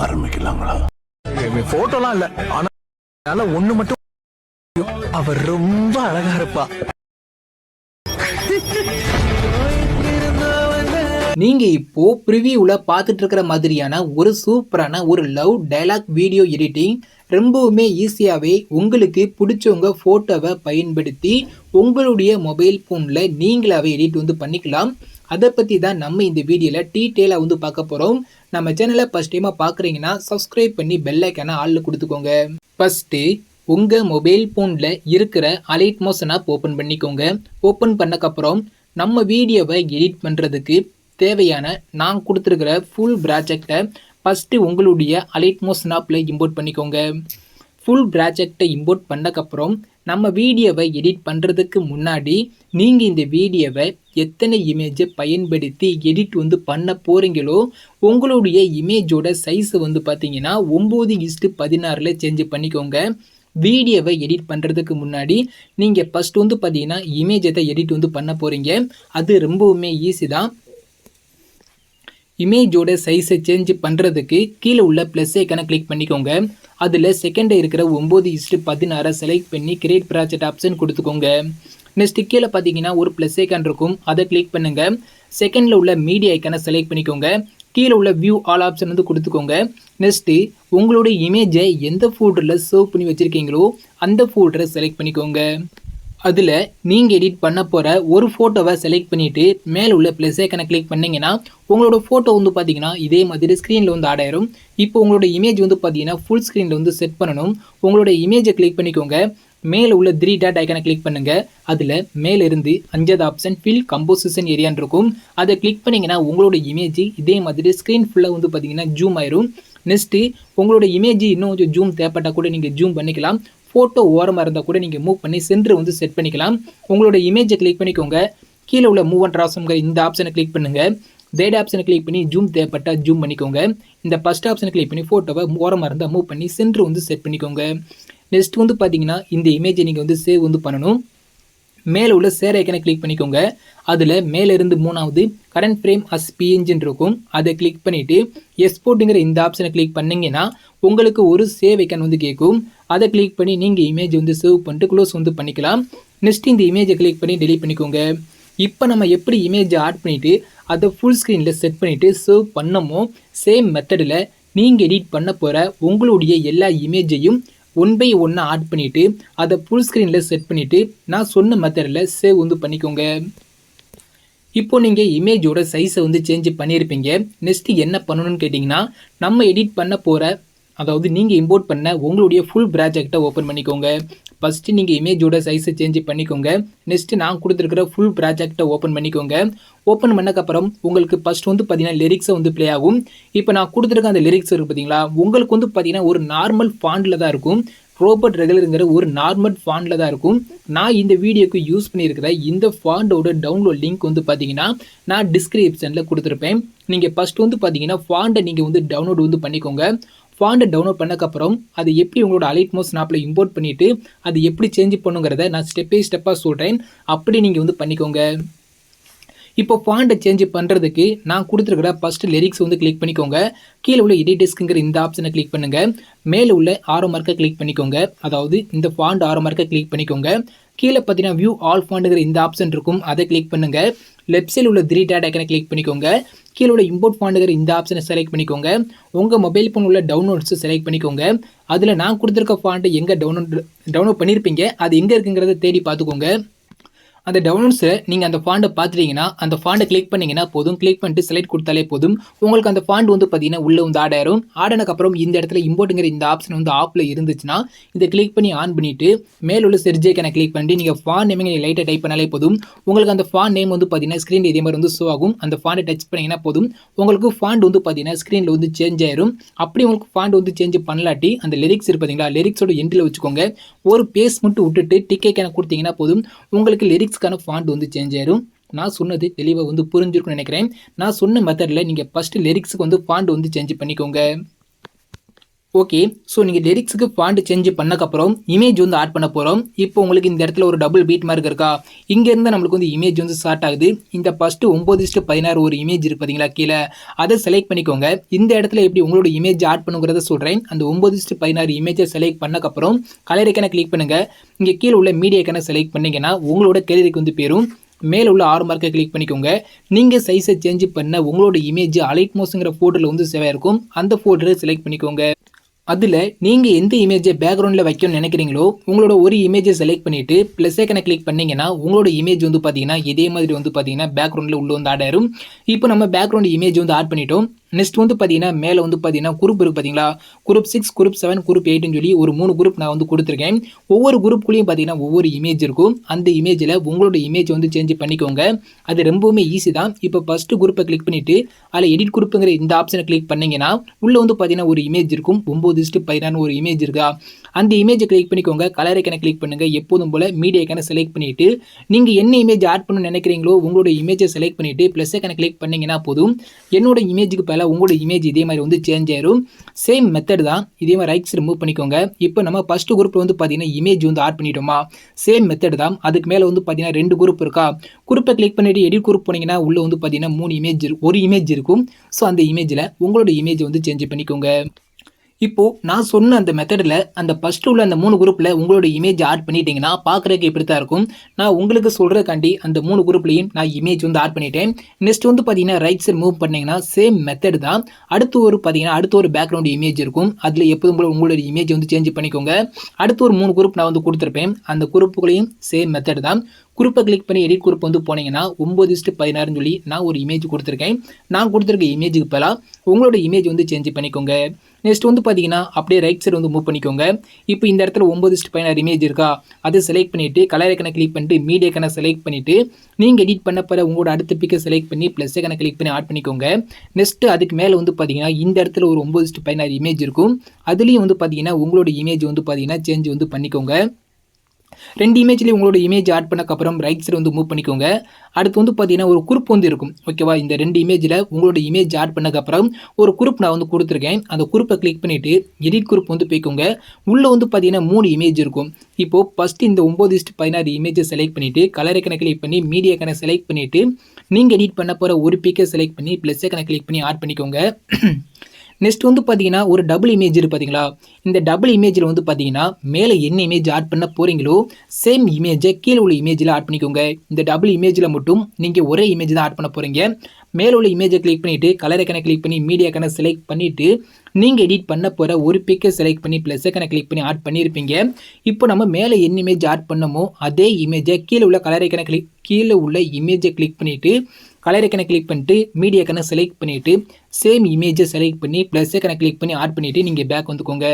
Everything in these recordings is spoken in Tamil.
ஆரம்பிக்கலாங்களா? போட்டோலாம் இல்ல, ஆனா ஒண்ணு மட்டும், அவர் ரொம்ப அழகா இருப்பா. நீங்க இப்போ ப்ரிவியூல பார்த்துட்டு இருக்கிற மாதிரியான ஒரு சூப்பரான ஒரு லவ் டயலாக் வீடியோ எடிட்டிங் ரொம்பவுமே ஈஸியாகவே உங்களுக்கு பிடிச்சவங்க ஃபோட்டோவை பயன்படுத்தி உங்களுடைய மொபைல் ஃபோனில் நீங்களாவே எடிட் வந்து பண்ணிக்கலாம். அதை பற்றி தான் நம்ம இந்த வீடியோவில் டீட்டெயிலாக வந்து பார்க்க போகிறோம். நம்ம சேனலை ஃபஸ்ட் டைமாக பார்க்குறீங்கன்னா சப்ஸ்கிரைப் பண்ணி பெல் ஐக்கான ஆளில் கொடுத்துக்கோங்க. ஃபஸ்ட்டு உங்கள் மொபைல் ஃபோனில் இருக்கிற அலைட் மோஷன் ஆப் ஓப்பன் பண்ணிக்கோங்க. ஓப்பன் பண்ணக்கப்புறம் நம்ம வீடியோவை எடிட் பண்ணுறதுக்கு தேவையான நான் கொடுத்துருக்கிற ஃபுல் ப்ராஜெக்டை ஃபஸ்ட்டு உங்களுடைய அலைட் மோஷன் ஆப்பில் இம்போர்ட் பண்ணிக்கோங்க. ஃபுல் ப்ராஜெக்டை இம்போர்ட் பண்ணக்கப்புறம் நம்ம வீடியோவை எடிட் பண்ணுறதுக்கு முன்னாடி நீங்கள் இந்த வீடியோவை எத்தனை இமேஜை பயன்படுத்தி எடிட் வந்து பண்ண போகிறீங்களோ உங்களுடைய இமேஜோட சைஸை வந்து பார்த்தீங்கன்னா 9:16 சேஞ்ச் பண்ணிக்கோங்க. வீடியோவை எடிட் பண்ணுறதுக்கு முன்னாடி நீங்கள் ஃபஸ்ட் வந்து பார்த்தீங்கன்னா இமேஜை எடிட் வந்து பண்ண போகிறீங்க. அது ரொம்பவுமே ஈஸி தான். இமேஜோட சைஸை சேஞ்ச் பண்ணுறதுக்கு கீழே உள்ள ப்ளஸ் ஐக்கானை கிளிக் பண்ணிக்கோங்க. அதில் செகண்ட் இருக்கிற 9:16 செலக்ட் பண்ணி கிரியேட் ப்ராஜெக்ட் ஆப்ஷன் கொடுத்துக்கோங்க. நெக்ஸ்ட் கீழே பார்த்தீங்கன்னா ஒரு ப்ளஸ் ஐக்கான் இருக்கும், அதை கிளிக் பண்ணுங்கள். செகண்டில் உள்ள மீடியா ஐக்கானை செலக்ட் பண்ணிக்கோங்க. கீழே உள்ள வியூ ஆல் ஆப்ஷன் வந்து கொடுத்துக்கோங்க. நெக்ஸ்ட்டு உங்களுடைய இமேஜை எந்த ஃபோல்டரில் சேவ் பண்ணி வச்சுருக்கீங்களோ அந்த ஃபோல்டரை செலக்ட் பண்ணிக்கோங்க. அதில் நீங்கள் எடிட் பண்ண போகிற ஒரு ஃபோட்டோவை செலக்ட் பண்ணிவிட்டு மேலே உள்ள ப்ளஸ் ஐக்கனை கிளிக் பண்ணிங்கன்னா உங்களோட ஃபோட்டோ வந்து பார்த்தீங்கன்னா இதே மாதிரி ஸ்க்ரீனில் வந்து ஆட் ஆயிரும். இப்போ உங்களோட இமேஜ் வந்து பார்த்தீங்கன்னா ஃபுல் ஸ்க்ரீனில் வந்து செட் பண்ணணும். உங்களோட இமேஜை கிளிக் பண்ணிக்கோங்க. மேலே உள்ள 3 டாட் ஐக்கனை கிளிக் பண்ணுங்கள். அதில் மேலிருந்து 5வது ஆப்ஷன் ஃபில் கம்போசிஷன் ஏரியான்னு இருக்கும். அதை கிளிக் பண்ணிங்கன்னா உங்களோட இமேஜ் இதே மாதிரி ஸ்க்ரீன் ஃபுல்லாக வந்து பார்த்தீங்கன்னா ஜூம் ஆயிரும். நெக்ஸ்ட்டு உங்களோட இமேஜ் இன்னும் கொஞ்சம் ஜூம் தேவைப்பட்டால் கூட நீங்கள் ஜூம் பண்ணிக்கலாம். ஃபோட்டோ ஓரமாக இருந்தால் கூட நீங்கள் மூவ் பண்ணி சென்டர் வந்து செட் பண்ணிக்கலாம். உங்களோட இமேஜை கிளிக் பண்ணிக்கோங்க. கீழே உள்ள மூவ் அண்ட் ட்ரான்ஸ்ஃபார்ம்ங்கிற இந்த ஆப்ஷனை கிளிக் பண்ணுங்கள். தேர்ட் ஆப்ஷனை கிளிக் பண்ணி ஜூம் தேவைப்பட்டால் ஜூம் பண்ணிக்கோங்க. இந்த ஃபஸ்ட் ஆப்ஷனை கிளிக் பண்ணி ஃபோட்டோவை ஓரமாக இருந்தால் மூவ் பண்ணி சென்டர் வந்து செட் பண்ணிக்கோங்க. நெக்ஸ்ட் வந்து பார்த்தீங்கன்னா இந்த இமேஜை நீங்கள் வந்து சேவ் வந்து பண்ணணும். மேலே உள்ள சேர் ஐக்கனை கிளிக் பண்ணிக்கோங்க. அதில் மேலிருந்து 3வது கரண்ட் ஃப்ரேம் அஸ் பிஎன்ஜின்னு இருக்கும், அதை கிளிக் பண்ணிவிட்டு எக்ஸ்போர்ட்டுங்கிற இந்த ஆப்ஷனை கிளிக் பண்ணிங்கன்னா உங்களுக்கு ஒரு சேவ் ஐக்கன் வந்து கேட்கும். அதை கிளிக் பண்ணி நீங்கள் இமேஜ் வந்து சேவ் பண்ணிட்டு க்ளோஸ் வந்து பண்ணிக்கலாம். நெக்ஸ்ட் இந்த இமேஜை கிளிக் பண்ணி டெலீட் பண்ணிக்கோங்க. இப்போ நம்ம எப்படி இமேஜை ஆட் பண்ணிவிட்டு அதை ஃபுல் ஸ்க்ரீனில் செட் பண்ணிவிட்டு சேவ் பண்ணமோ சேம் மெத்தடில் நீங்கள் எடிட் பண்ண போகிற உங்களுடைய எல்லா இமேஜையும் 1 by 1 ஆட் பண்ணிவிட்டு அதை ஃபுல் ஸ்க்ரீனில் செட் பண்ணிவிட்டு நான் சொன்ன மெத்தடில் சேவ் வந்து பண்ணிக்கோங்க. இப்போ நீங்கள் இமேஜோட சைஸை வந்து சேஞ்ச் பண்ணியிருப்பீங்க. நெக்ஸ்ட்டு என்ன பண்ணணும்னு கேட்டிங்கன்னா நம்ம எடிட் பண்ண போகிற அதாவது நீங்கள் இம்போர்ட் பண்ண உங்களுடைய ஃபுல் ப்ராஜெக்டை ஓப்பன் பண்ணிக்கோங்க. ஃபஸ்ட்டு நீங்கள் இமேஜோட சைஸை சேஞ்ச் பண்ணிக்கோங்க. நெக்ஸ்ட்டு நான் கொடுத்துருக்கிற ஃபுல் ப்ராஜெக்டை ஓப்பன் பண்ணிக்கோங்க. ஓப்பன் பண்ணக்கப்புறம் உங்களுக்கு ஃபஸ்ட் வந்து பார்த்தீங்கன்னா லிரிக்ஸை வந்து ப்ளே ஆகும். இப்போ நான் கொடுத்துருக்க அந்த லிரிக்ஸ் இருக்குது பார்த்தீங்களா, உங்களுக்கு வந்து பார்த்தீங்கன்னா ஒரு நார்மல் ஃபாண்டில் தான் இருக்கும். ரோபோட் ரெகுலருங்கிற ஒரு நார்மல் ஃபாண்டில் தான் இருக்கும். நான் இந்த வீடியோக்கு யூஸ் பண்ணியிருக்கிற இந்த ஃபாண்டோட டவுன்லோட் லிங்க் வந்து பார்த்தீங்கன்னா நான் டிஸ்கிரிப்ஷனில் கொடுத்துருப்பேன். நீங்கள் ஃபஸ்ட் வந்து பார்த்தீங்கன்னா ஃபாண்டை நீங்கள் வந்து டவுன்லோட் வந்து பண்ணிக்கோங்க. ஃபாண்டை டவுன்லோட் பண்ணக்கப்புறம் அது எப்படி உங்களோட அலைட் மோஷன் ஆப்பில் இம்போர்ட் பண்ணிவிட்டு அது எப்படி சேஞ்ச் பண்ணுங்கிறத நான் ஸ்டெப் பை ஸ்டெப்பாக சொல்கிறேன். அப்படி நீங்கள் வந்து பண்ணிக்கோங்க. இப்போ ஃபாண்டை சேஞ்ச் பண்ணுறதுக்கு நான் கொடுத்துருக்கிற ஃபஸ்ட்டு லிரிக்ஸ் வந்து கிளிக் பண்ணிக்கோங்க. கீழே உள்ள எடிட் டெஸ்க்குங்கிற இந்த ஆப்ஷனை கிளிக் பண்ணுங்கள். மேலே உள்ள ஆரோ மார்க்கை கிளிக் பண்ணிக்கோங்க. அதாவது இந்த ஃபாண்ட் ஆரோ மார்க்கை கிளிக் பண்ணிக்கோங்க. கீழே பார்த்தீங்கன்னா வியூ ஆல் ஃபாண்டுங்கிற இந்த ஆப்ஷன் இருக்கும், அதை கிளிக் பண்ணுங்கள். லெஃப்ட் சைடில் உள்ள 3 டாட் ஐக்கனை கிளிக் பண்ணிக்கோங்க. கீழே உள்ள இம்போர்ட் ஃபாண்டுங்கிற இந்த ஆப்ஷனை செலக்ட் பண்ணிக்கோங்க. உங்கள் மொபைல் ஃபோன் உள்ள டவுன்லோட்ஸை செலக்ட் பண்ணிக்கோங்க. அதில் நான் கொடுத்துருக்க ஃபாண்ட்டை எங்கே டவுன்லோட் பண்ணியிருப்பீங்க அது எங்கே இருக்குங்கிறத தேடி பார்த்துக்கோங்க. அந்த டவுன்லோட்ஸை நீங்கள் அந்த ஃபாண்டை பார்த்துட்டீங்கன்னா அந்த ஃபாண்டை கிளிக் பண்ணிங்கன்னா போதும். கிளிக் பண்ணிட்டு செலக்ட் கொடுத்தாலே போதும். உங்களுக்கு அந்த ஃபாண்ட் வந்து பார்த்தீங்கன்னா உள்ளே வந்து ஆட் ஆயிரும். ஆட் ஆனதுக்கப்புறம் இந்த இடத்துல இம்போர்ட்டுங்கிற இந்த ஆப்ஷன் வந்து ஆஃபில் இருந்துச்சுன்னா இதை கிளிக் பண்ணி ஆன் பண்ணிவிட்டு மேலே உள்ள செர்ச் ஐக்கனை கிளிக் பண்ணி நீங்கள் ஃபாண்ட் நேம் நீங்கள் லைட்டாக டைப் பண்ணாலே போதும். உங்களுக்கு அந்த ஃபாண்ட் நேம் வந்து பார்த்தீங்கன்னா ஸ்க்ரீன் இதே மாதிரி வந்து ஷோ ஆகும். அந்த ஃபாண்டை டச் பண்ணிங்கன்னா போதும். உங்களுக்கு ஃபாண்ட் வந்து பார்த்தீங்கன்னா ஸ்க்ரீனில் வந்து சேஞ்ச் ஆயிரும். அப்படி உங்களுக்கு ஃபாண்ட் வந்து சேஞ்ச் பண்ணலாட்டி அந்த லிரிக்ஸ் இருப்பீங்களா, லிரிக்ஸோட எண்டில் வச்சுக்கோங்க. ஒரு பேஸ் மட்டும் விட்டுட்டு டிக் ஐக்கனை கொடுத்தீங்கன்னா போதும். உங்களுக்கு லிரிக்ஸ்க்கான ஃபாண்ட் வந்து சேஞ்ச் ஆயிரும். நான் சொன்னது தெளிவாக வந்து புரிஞ்சிருக்குன்னு நினைக்கிறேன். நான் சொன்ன மெத்தடில் நீங்கள் ஃபஸ்ட்டு லிரிக்ஸுக்கு வந்து ஃபாண்ட் வந்து சேஞ்ச் பண்ணிக்கோங்க. ஓகே. ஸோ நீங்கள் லிரிக்ஸுக்கு ஃபாண்ட் சேஞ்ச் பண்ணக்கப்புறம் இமேஜ் வந்து ஆட் பண்ண போகிறோம். இப்போ உங்களுக்கு இந்த இடத்துல ஒரு டபுள் பீட் மார்க் இருக்கா, இங்கேருந்து நம்மளுக்கு வந்து இமேஜ் வந்து ஸ்டார்ட் ஆகுது. இந்த ஃபஸ்ட்டு 9:16 ஒரு இமேஜ் இருக்குது பார்த்தீங்களா கீழே, அதை செலக்ட் பண்ணிக்கோங்க. இந்த இடத்துல எப்படி உங்களோட இமேஜ் ஆட் பண்ணுங்கிறத சொல்கிறேன். அந்த 9:16 இமேஜை செலக்ட் பண்ணக்கப்புறம் கலர் ஐக்கானை கிளிக் பண்ணுங்கள். இங்கே கீழே உள்ள மீடியா ஐக்கானை செலக்ட் பண்ணிங்கன்னா உங்களோட கேலரிக்கு வந்து பேரும். மேலே உள்ள ஆறு மார்க்கை கிளிக் பண்ணிக்கோங்க. நீங்கள் சைஸை சேஞ்ச் பண்ண உங்களோட இமேஜ் அலைட் மோஸ்ங்கிற ஃபோல்டரில் வந்து சேவ் ஆயிருக்கும். அந்த ஃபோல்டரை செலக்ட் பண்ணிக்கோங்க. அதில் நீங்கள் எந்த இமேஜை பேக்ரவுண்டில் வைக்கணும்னு நினைக்கிறீங்களோ உங்களோட ஒரு இமேஜை செலக்ட் பண்ணிவிட்டு ப்ளஸ் ஐக்கனை கிளிக் பண்ணிங்கன்னா உங்களோட இமேஜ் வந்து பார்த்தீங்கன்னா இதே மாதிரி வந்து பார்த்தீங்கன்னா பேக்ரவுண்டில் உள்ள வந்து ஆட் ஆயிரும். இப்போ நம்ம பேக்ரவுண்ட் இமேஜ் வந்து ஆட் பண்ணிட்டோம். நெக்ஸ்ட் வந்து பார்த்தீங்கன்னா மேலே வந்து பார்த்தீங்கன்னா குரூப் இருக்குது பார்த்தீங்களா, குரூப் 6, குரூப் 7, குரூப் 8ன்னு சொல்லி ஒரு 3 குரூப் நான் வந்து கொடுத்துருக்கேன். ஒவ்வொரு குரூப்குள்ளேயும் பார்த்தீங்கன்னா ஒவ்வொரு இமேஜ் இருக்கும். அந்த இமேஜில் உங்களோட இமேஜ் வந்து சேஞ்ச் பண்ணிக்கோங்க. அது ரொம்பவுமே ஈஸி தான். இப்போ ஃபஸ்ட்டு குரூப்பை கிளிக் பண்ணிவிட்டு அதில் எடிட் குரூப்புங்கிற இந்த ஆப்ஷனை கிளிக் பண்ணிங்கன்னா உள்ளே வந்து பார்த்தீங்கன்னா ஒரு இமேஜ் இருக்கும். 9:16 ஒரு இமேஜ் இருக்கா, அந்த இமேஜை கிளிக் பண்ணிக்கோங்க. கலர் ஐக்கனை கிளிக் பண்ணுங்கள். எப்போதும் போல் மீடியா ஐக்கனை செலக்ட் பண்ணிவிட்டு நீங்கள் என்ன இமேஜ் ஆட் பண்ணணும்னு நினைக்கிறீங்களோ உங்களோட இமேஜை செலக்ட் பண்ணிவிட்டு ப்ளஸ் ஐக்கனை கிளிக் பண்ணிங்கன்னா போதும். என்னோட இமேஜுக்கு பல உங்களோட இமேஜ் இதே மாதிரி வந்து சேஞ்ச் ஆயிரும். சேம் மெத்தட் தான். இதே மாதிரி ரைட் சைடு மூவ் பண்ணிக்கோங்க. இப்போ நம்ம ஃபர்ஸ்ட் குரூப்பில் வந்து பார்த்தீங்கன்னா இமேஜ் வந்து ஆட் பண்ணிட்டோமா, சேம் மெத்தட் தான். அதுக்கு மேலே வந்து பார்த்தீங்கன்னா 2 குரூப் இருக்கா, குரூப்பை கிளிக் பண்ணிவிட்டு எடிட் குரூப் போனீங்கன்னா உள்ளே வந்து பார்த்தீங்கன்னா 3 இமேஜ் ஒரு இமேஜ் இருக்கும். ஸோ அந்த இமேஜில் உங்களோட இமேஜ் வந்து சேஞ்ச் பண்ணிக்கோங்க. இப்போது நான் சொன்ன அந்த மெத்தடில் அந்த ஃபஸ்ட்டு உள்ள அந்த 3 குரூப்பில் உங்களோட இமேஜ் ஆட் பண்ணிட்டீங்கன்னா பார்க்குறதுக்கு இப்படி தான் இருக்கும். நான் உங்களுக்கு சொல்கிறதுக்காண்டி அந்த 3 குரூப்லேயும் நான் இமேஜ் வந்து ஆட் பண்ணிட்டேன். நெக்ஸ்ட் வந்து பார்த்தீங்கன்னா ரைட் சைடு மூவ் பண்ணிங்கன்னா சேம் மெத்தட் தான். அடுத்து ஒரு பேக்ரவுண்ட் இமேஜ் இருக்கும். அதில் எப்போதும் போல உங்களோட இமேஜ் வந்து சேஞ்ச் பண்ணிக்கோங்க. அடுத்து ஒரு 3 குரூப் நான் வந்து கொடுத்துருப்பேன். அந்த குரூப்புகளையும் சேம் மெத்தட் தான். குரூப்பை கிளிக் பண்ணி எடிட் குரூப் வந்து போனீங்கன்னா 9:16 சொல்லி நான் ஒரு இமேஜ் கொடுத்துருக்கேன். நான் கொடுத்துருக்க இமேஜுக்கு பதிலாக உங்களோட இமேஜ் வந்து சேஞ்ச் பண்ணிக்கோங்க. நெக்ஸ்ட் வந்து பார்த்தீங்கன்னா அப்படியே ரைட் சைடு வந்து மூவ் பண்ணிக்கோங்க. இப்போ இந்த இடத்துல 9:16 இமேஜ் இருக்கா, அதை செலக்ட் பண்ணிவிட்டு கலர் ஐக்கனை கிளிக் பண்ணிட்டு மீடியா ஐக்கனை செலக்ட் பண்ணிவிட்டு நீங்கள் எடிட் பண்ண போகிற உங்களோட அடுத்த பிக்கை செலக்ட் பண்ணி ப்ளஸ் ஐக்கனை கிளிக் பண்ணி ஆட் பண்ணிக்கோங்க. நெக்ஸ்ட்டு அதுக்கு மேலே வந்து பார்த்தீங்கன்னா இந்த இடத்துல ஒரு 9:16 இமேஜ் இருக்கும். அதுலேயும் வந்து பார்த்தீங்கன்னா உங்களோட இமேஜ் வந்து பார்த்தீங்கன்னா சேஞ்ச் வந்து பண்ணிக்கோங்க. 2 இமேஜ்லேயும் உங்களோட இமேஜ் ஆட் பண்ணக்கப்புறம் ரைட் சைடு வந்து மூவ் பண்ணிக்கோங்க. அடுத்து வந்து பார்த்தீங்கன்னா ஒரு குரூப் வந்து இருக்கும். ஓகேவா, இந்த 2 இமேஜில் உங்களோட இமேஜ் ஆட் பண்ணக்கப்புறம் ஒரு குரூப் நான் வந்து கொடுத்துருக்கேன். அந்த குரூப்பை கிளிக் பண்ணிவிட்டு எடிட் குரூப் வந்து போய்க்கோங்க. உள்ளே வந்து பார்த்தீங்கன்னா 3 இமேஜ் இருக்கும். இப்போது ஃபஸ்ட்டு இந்த 9:16 இமேஜை செலக்ட் பண்ணிவிட்டு கலர் ஐக்கனை கிளிக் பண்ணி மீடியா ஐக்கனை செலக்ட் பண்ணிவிட்டு நீங்கள் எடிட் பண்ண போகிற ஒரு பிக்கை செலக்ட் பண்ணி ப்ளஸ் ஐக்கனை கிளிக் பண்ணி ஆட் பண்ணிக்கோங்க. நெக்ஸ்ட் வந்து பார்த்தீங்கன்னா ஒரு டபுள் இமேஜ் இருக்குது பார்த்தீங்களா, இந்த டபுள் இமேஜில் வந்து பார்த்தீங்கன்னா மேலே என்ன இமேஜ் ஆட் பண்ண போகிறீங்களோ சேம் இமேஜை கீழே உள்ள இமேஜில் ஆட் பண்ணிக்கோங்க. இந்த டபுள் இமேஜில் மட்டும் நீங்கள் ஒரே இமேஜ் தான் ஆட் பண்ண போகிறீங்க. மேலே உள்ள இமேஜை கிளிக் பண்ணிவிட்டு கலர் ஐக்கனை கிளிக் பண்ணி மீடியா ஐக்கனை செலக்ட் பண்ணிவிட்டு நீங்கள் எடிட் பண்ண போகிற ஒரு பிக்கை செலக்ட் பண்ணி ப்ளஸ் ஐக்கனை கிளிக் பண்ணி ஆட் பண்ணியிருப்பீங்க. இப்போ நம்ம மேலே என்ன இமேஜ் ஆட் பண்ணமோ அதே இமேஜை கீழே உள்ள இமேஜை கிளிக் பண்ணிவிட்டு கலர் ஐக்கனை கிளிக் பண்ணிட்டு மீடியா ஐக்கனை செலக்ட் பண்ணிவிட்டு சேம் இமேஜை செலக்ட் பண்ணி ப்ளஸ் ஐக்கனை கிளிக் பண்ணி ஆட் பண்ணிவிட்டு நீங்கள் பேக் வந்துக்கோங்க.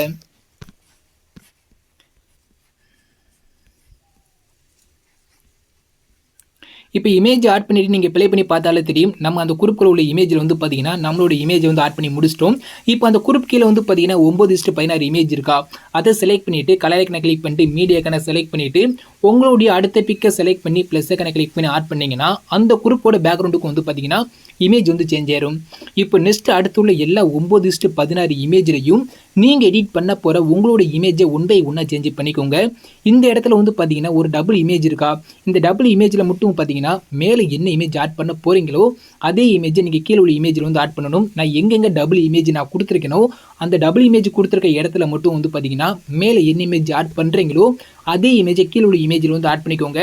இப்போ இமேஜ் ஆட் பண்ணிவிட்டு நீங்கள் ப்ளே பண்ணி பார்த்தாலே தெரியும். நம்ம அந்த குரூப்பில் உள்ள இமேஜில் வந்து பார்த்தீங்கன்னா நம்மளோட இமேஜை வந்து ஆட் பண்ணி முடிச்சிட்டோம். இப்போ அந்த குரூப் கீழே வந்து பார்த்தீங்கன்னா 9:16 இமேஜ் இருக்கா, அதை செலக்ட் பண்ணிவிட்டு கலர் ஐக்கனை கிளிக் பண்ணிட்டு மீடியா ஐக்கனை செலக்ட் பண்ணிவிட்டு உங்களுடைய அடுத்த பிக்கை செலக்ட் பண்ணி ப்ளஸ் ஐக்கனை கிளிக் பண்ணி ஆட் பண்ணிங்கன்னா அந்த குரூப்போட பேக்ரவுண்டுக்கு வந்து பார்த்தீங்கன்னா இமேஜ் வந்து சேஞ்ச் ஆயிரும். இப்போ நெக்ஸ்ட் அடுத்துள்ள எல்லா 9:16 இமேஜ்லையும் நீங்கள் எடிட் பண்ண போகிற உங்களோட இமேஜை 1 by 1 சேஞ்ச் பண்ணிக்கோங்க. இந்த இடத்துல வந்து பார்த்தீங்கன்னா ஒரு டபுள் இமேஜ் இருக்கா, இந்த டபுள் இமேஜில் மட்டும் பார்த்தீங்கன்னா மேலே என்ன இமேஜ் ஆட் பண்ண போகிறீங்களோ அதே இமேஜை நீங்கள் கீழே உள்ள இமேஜில் வந்து ஆட் பண்ணணும். நான் எங்கெங்கே டபுள் இமேஜ் நான் கொடுத்துருக்கேனோ அந்த டபுள் இமேஜ் கொடுத்துருக்க இடத்துல மட்டும் வந்து பார்த்தீங்கன்னா மேலே என்ன இமேஜ் ஆட் பண்ணுறீங்களோ அதே இமேஜை கீழே உள்ள இமேஜில் வந்து ஆட் பண்ணிக்கோங்க.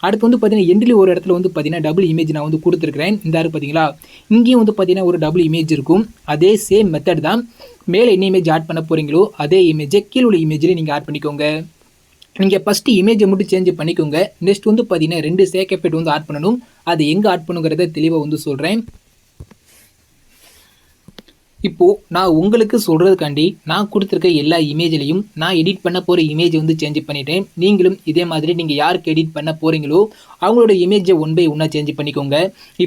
அடுத்து வந்து பார்த்தீங்கன்னா எண்டில் ஒரு இடத்துல வந்து பார்த்தீங்கன்னா டபுள் இமேஜ் நான் வந்து கொடுத்துருக்கிறேன். இந்த இருக்குது பார்த்தீங்களா, இங்கேயும் வந்து பார்த்தீங்கன்னா ஒரு டபுள் இமேஜ் இருக்கும். அதே சேம் மெத்தட் தான். மேலே என்ன இமேஜ் ஆட் பண்ண போகிறீங்களோ அதே இமேஜை கீழே உள்ள இமேஜில் நீங்கள் ஆட் பண்ணிக்கோங்க. நீங்கள் ஃபஸ்ட்டு இமேஜை மட்டும் சேஞ்ச் பண்ணிக்கோங்க. நெக்ஸ்ட் வந்து பார்த்தீங்கன்னா 2 சேக் எஃபெக்ட் வந்து ஆட் பண்ணணும். அது எங்கே ஆட் பண்ணுங்கிறத தெளிவாக வந்து சொல்கிறேன். இப்போது நான் உங்களுக்கு சொல்கிறதுக்காண்டி நான் கொடுத்துருக்க எல்லா இமேஜ்லையும் நான் எடிட் பண்ண போகிற இமேஜை வந்து சேஞ்ச் பண்ணிட்டேன். நீங்களும் இதே மாதிரி நீங்கள் யாருக்கு எடிட் பண்ண போகிறீங்களோ அவங்களோட இமேஜை 1 by 1 சேஞ்ச் பண்ணிக்கோங்க.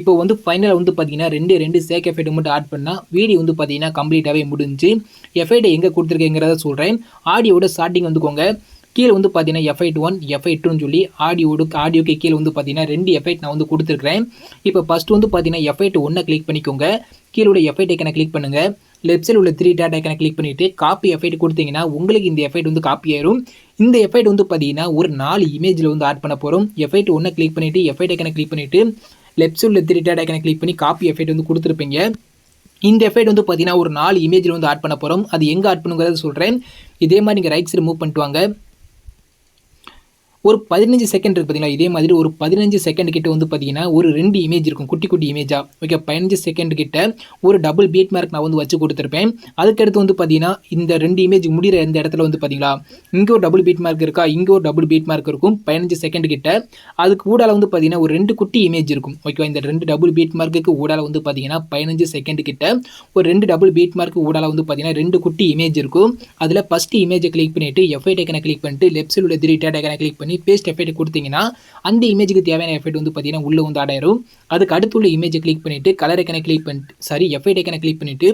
இப்போ வந்து ஃபைனலாக வந்து பார்த்தீங்கன்னா 2 சேக் எஃபெக்ட் மட்டும் ஆட் பண்ணால் வீடியோ வந்து பார்த்தீங்கன்னா கம்ப்ளீட்டாகவே முடிஞ்சு. எஃபெக்ட் எங்கே கொடுத்துருக்கேங்கிறத சொல்கிறேன். ஆடியோட ஸ்டார்டிங் வந்துக்கோங்க. கீழே வந்து பார்த்தீங்கன்னா எஃபெக்ட் 1 எஃபெக்ட் 2ன்னு சொல்லி ஆடியோக்கு கீழே வந்து பார்த்தீங்கன்னா 2 எஃபெக்ட் நான் வந்து கொடுத்துருக்கிறேன். இப்போ ஃபஸ்ட்டு வந்து பார்த்தீங்கன்னா எஃபெக்ட் 1 கிளிக் பண்ணிக்கோங்க. கீழோட எஃபெக்ட் ஐக்கனை கிளிக் பண்ணுங்கள். லெஃப்ட் சைடில் உள்ள 3 டாட் ஐக்கனை கிளிக் பண்ணிவிட்டு காப்பி எஃபெக்ட் கொடுத்தீங்கன்னா உங்களுக்கு இந்த எஃபெக்ட் வந்து காப்பி ஆயிரும். இந்த எஃபெக்ட் வந்து பார்த்தீங்கன்னா ஒரு 4 இமேஜில் வந்து ஆட் பண்ண போகிறோம். எஃபெக்ட் ஒன்று கிளிக் பண்ணிவிட்டு எஃபெக்ட் ஐக்கனை கிளிக் பண்ணிவிட்டு லெஃப்ட் சைடில் உள்ள 3 டாட் ஐக்கனை கிளிக் பண்ணி காப்பி எஃபெக்ட் வந்து கொடுத்துருப்பீங்க. இந்த எஃபெக்ட் வந்து பார்த்தீங்கன்னா ஒரு 4 இமேஜில் வந்து ஆட் பண்ண போகிறோம். அது எங்கே ஆட் பண்ணுங்கிறத சொல்கிறேன். இதே மாதிரி நீங்கள் ரைட் சைடு மூவ் பண்ணிட்டு வாங்க. ஒரு 15 செகண்ட் இருக்குது பார்த்தீங்களா, இதே மாதிரி ஒரு 15 செகண்ட் கிட்ட வந்து பார்த்தீங்கன்னா ஒரு 2 இமேஜ் இருக்கும், குட்டி குட்டி இமேஜா. ஓகே, 15 செகண்ட் கிட்ட ஒரு டபுள் பீட் மார்க் நான் வந்து வச்சு கொடுத்துருப்பேன். அதுக்கடுத்து வந்து பார்த்தீங்கன்னா இந்த 2 இமேஜ் முடிகிற இந்த இடத்துல வந்து பார்த்தீங்களா இங்கே ஒரு டபுள் பீட் மார்க் இருக்கா, இங்கே ஒரு டபுள் பீட் மார்க் இருக்கும் 15 செகண்ட் கிட்ட. அதுக்கு ஊடால வந்து பார்த்தீங்கன்னா ஒரு 2 குட்டி இமேஜ் இருக்கும். ஓகேவா, இந்த 2 டபுள் பீட் மார்க்குக்கு ஊடால வந்து பார்த்தீங்கன்னா 15 செகண்ட் கிட்ட ஒரு 2 டபுள் பீட் மார்க்கு ஊடால வந்து பார்த்தீங்கன்னா 2 குட்டி இமேஜ் இருக்கும். அதில் ஃபஸ்ட்டு இமேஜை கிளிக் பண்ணிவிட்டு எஃபெக்ட் ஐக்கனை கிளிக் பண்ணிட்டு லெஃப்ட் சைடில் உள்ள 3 டாட் ஐக்கனை கிளிக் பண்ணி பேஸ்ட் எஃபெக்ட் கொடுத்தீங்கன்னா அந்த இமேஜுக்கு தேவையான எஃபெக்ட் வந்து பார்த்தீங்கன்னா உள்ள வந்து ஆட் ஆயிரும். அதுக்கு அடுத்து உள்ள இமேஜை கிளிக் பண்ணிட்டு கலர் ஐக்கனை கிளிக் பண்ணிட்டு எஃபெக்ட் ஐக்கனை கிளிக் பண்ணிட்டு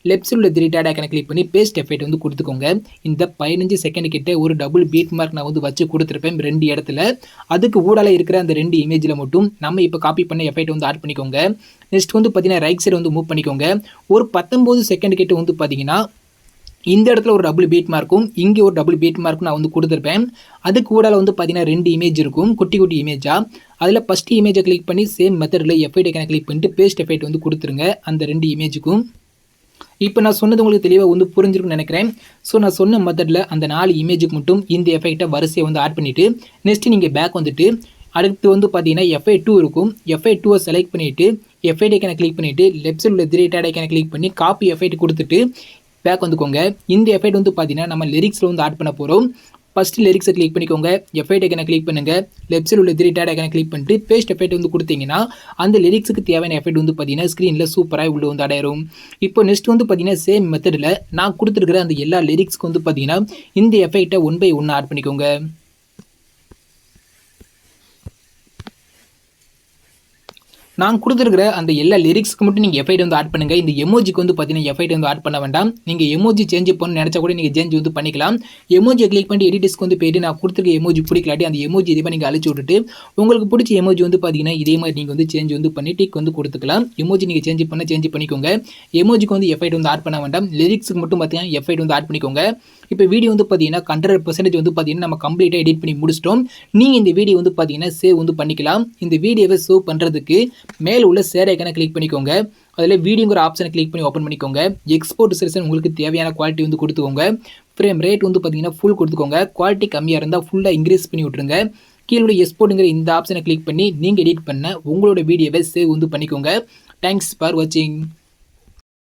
லெஃப்ட் சைடில் உள்ள 3 டாட் ஐக்கனை கிளிக் பண்ணி பேஸ்ட் எஃபெக்ட் வந்து கொடுத்துக்கோங்க. இந்த 15 செகண்ட் கிட்ட ஒரு டபுள் பீட் மார்க் நான் வந்து வச்சு கொடுத்துருப்பேன் 2 இடத்துல. அதுக்கு ஊடால இருக்கிற அந்த 2 இமேஜில் மட்டும் நம்ம இப்போ காப்பி பண்ண எஃபெக்ட் வந்து ஆட் பண்ணிக்கோங்க. நெக்ஸ்ட் வந்து பார்த்தீங்கன்னா ரைட் சைடு வந்து மூவ் பண்ணிக்கோங்க. ஒரு 19 செகண்ட் கிட்ட வந்து பார்த்தீங்கன்னா இந்த இடத்துல ஒரு டபுள் பீட் மார்க்கும் இங்கே ஒரு டபுள் பீட் மார்க்கும் நான் வந்து கொடுத்துருப்பேன். அதுக்கு கூடால வந்து பார்த்தீங்கன்னா 2 இமேஜ் இருக்கும், குட்டி குட்டி இமேஜா. அதில் ஃபஸ்ட்டு இமேஜை கிளிக் பண்ணி சேம் மெத்தடில் எஃபெக்ட் ஐக்கனை கிளிக் பண்ணிட்டு பேஸ்ட் எஃபெக்ட் வந்து கொடுத்துருங்க அந்த 2 இமேஜுக்கும். இப்போ நான் சொன்னது உங்களுக்கு தெளிவாக வந்து புரிஞ்சிருக்குன்னு நினைக்கிறேன். ஸோ நான் சொன்ன மெத்தடில் அந்த 4 இமேஜுக்கு மட்டும் இந்த எஃபெக்டை வரிசையை வந்து ஆட் பண்ணிவிட்டு நெக்ஸ்ட்டு நீங்கள் பேக் வந்துட்டு அடுத்து வந்து பார்த்தீங்கன்னா எஃபெக்ட் 2 இருக்கும். எஃபெக்ட் 2 செலக்ட் பண்ணிவிட்டு எஃபெக்ட் ஐக்கனை கிளிக் பண்ணிவிட்டு லெஃப்ட் சைடில் உள்ள 3 டாட் ஐக்கனை கிளிக் பண்ணி காப்பி எஃபெக்ட் கொடுத்துட்டு பேக் வந்துக்கோங்க. இந்த எஃபெக்ட் வந்து பார்த்தீங்கன்னா நம்ம லிரிக்ஸில் வந்து ஆட் பண்ண போகிறோம். ஃபஸ்ட்டு லிரிக்ஸை கிளிக் பண்ணிக்கோங்க, எஃபெக்ட் ஐக்கனை கிளிக் பண்ணுங்கள், லெஃப்ட் சைடில் உள்ள 3 டாட் ஐக்கனை கிளிக் பண்ணிட்டு பேஸ்ட் எஃபெக்ட் வந்து கொடுத்தீங்கன்னா அந்த லிரிக்ஸுக்கு தேவையான எஃபெக்ட் வந்து பார்த்தீங்கன்னா ஸ்க்ரீனில் சூப்பராக உள்ள வந்து அடையிடும். இப்போ நெக்ஸ்ட் வந்து பார்த்தீங்கன்னா சேம் மெத்தடில் நான் கொடுத்துருக்கிற அந்த எல்லா லிரிக்ஸ்க்கு வந்து பார்த்தீங்கன்னா இந்த எஃபெக்டை 1 by 1 ஆட் பண்ணிக்கோங்க. நான் கொடுத்துருக்கிற அந்த எல்லா லிரிக்ஸ்க்கு மட்டும் நீங்கள் எஃபெக்ட் வந்து ஆட் பண்ணுங்கள். இந்த எமோஜிக்கு வந்து பார்த்தீங்கன்னா எஃபெக்ட் வந்து ஆட் பண்ண வேண்டாம். நீங்கள் எமோஜி சேஞ்ச் பண்ணணும்னு நினச்சா கூட நீங்கள் சேஞ்ச் வந்து பண்ணிக்கலாம். எமோஜியை கிளிக் பண்ணி எடிட்ஸ்க்கு வந்து போயிட்டு நான் கொடுத்துருக்க எமோஜி பிடிக்கலாட்டி அந்த எமோஜி இதே நீங்கள் அழிச்சு விட்டுட்டு உங்களுக்கு பிடிச்ச எமோஜி வந்து பார்த்தீங்கன்னா இதே மாதிரி நீங்கள் வந்து சேஞ்ச் வந்து பண்ணி டிக் வந்து கொடுத்துக்கலாம். எமோஜி நீங்கள் சேஞ்ச் பண்ணிக்கோங்க. எமோஜிக்கு வந்து எஃபெக்ட் வந்து ஆட் பண்ண வேண்டாம். லிரிக்ஸுக்கு மட்டும் பார்த்தீங்கன்னா எஃபெக்ட் வந்து ஆட் பண்ணிக்கோங்க. இப்போ வீடியோ வந்து பார்த்தீங்கன்னா 100% வந்து பார்த்தீங்கன்னா நம்ம கம்ப்ளீட்டாக எடிட் பண்ணி முடிச்சிட்டோம். நீங்கள் இந்த வீடியோ வந்து பார்த்தீங்கன்னா சேவ் வந்து பண்ணிக்கலாம். இந்த வீடியோவை சேவ் பண்ணுறதுக்கு மேலே உள்ள ஷேர் ஐக்கனை கிளிக் பண்ணிக்கோங்க. அதில் வீடியோங்கிற ஆப்ஷனை கிளிக் பண்ணி ஓப்பன் பண்ணிக்கோங்க. எக்ஸ்போர்ட் செஷன் உங்களுக்கு தேவையான குவாலிட்டி வந்து கொடுத்துக்கோங்க. ஃப்ரேம் ரேட் வந்து பார்த்தீங்கன்னா ஃபுல் கொடுத்துக்கோங்க. குவாலிட்டி கம்மியாக இருந்தால் ஃபுல்லாக இன்க்ரீஸ் பண்ணி விட்ருங்க. கீழே எக்ஸ்போர்ட்டுங்கிற இந்த ஆப்ஷனை கிளிக் பண்ணி நீங்கள் எடிட் பண்ண உங்களோட வீடியோவை சேவ் வந்து பண்ணிக்கோங்க. தேங்க்ஸ் ஃபார் வாட்சிங்.